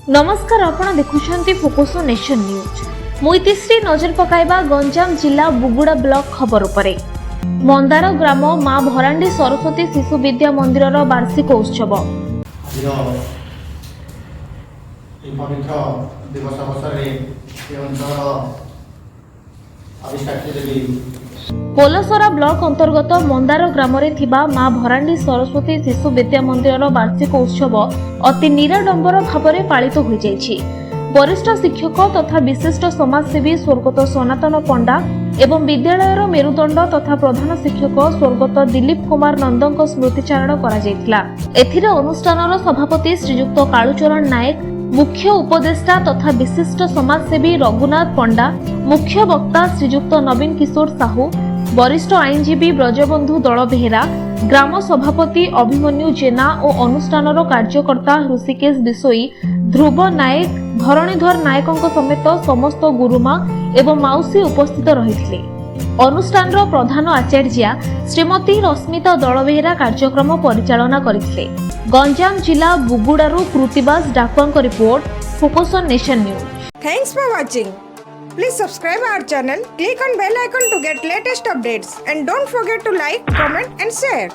नमस्कार आपण देखुछंती focus nation news. मुईतिश्री नजर पकाइबा गंजाम जिला बुगुड़ा ब्लॉक खबर उपरे। मंदार ग्राम मां भरांडी सरस्वती शिशु विद्या मंदिर वार्षिक उत्सव। पोलसरा ब्लॉक अंतर्गत मंदार ग्राम मां भरांडी सरस्वती शिशु विद्या मंदिर वार्षिक उत्सव अति निराडंबर भाव पालित हो जाइछि। वरिष्ठ शिक्षक तथा विशिष्ट समाजसेवी स्वर्गत सनातन पंडा एवं विद्यालयर मेरुदंड तथा प्रधान शिक्षक स्वर्गत दिलीप कुमार नंदक स्मृतिचारण करा जायतिला। एथिरे अनुष्ठानर सभापति श्रीयुक्त कालूचरण नायक, मुख्य उपदेष्टा तथा विशिष्ट समाजसेवी रघुनाथ पंडा, मुख्य वक्ता श्रीयुक्त नवीन किशोर साहू, वरिष्ठ आईनजीवी ब्रजबंधु दल बेहेरा, ग्राम सभापति अभिमन्यु जेना और अनुष्ठानर कार्यकर्ता ऋषिकेश बिसोई, ध्रुव नायक, धरणीधर नायकों समेत समस्त गुरुमा एवं माउसी उपस्थित रही। अनुष्ठानर प्रधान आचार्या श्रीमती रश्मिता दलबेहेरा कार्यक्रम परिचालना करथिले। गंजाम जिला बुगुड़ारू कृतिबास डाकुआंक report, focus on nation news. Thanks for watching. Please subscribe our channel, click on bell icon to get latest updates, and don't forget to like, comment and share.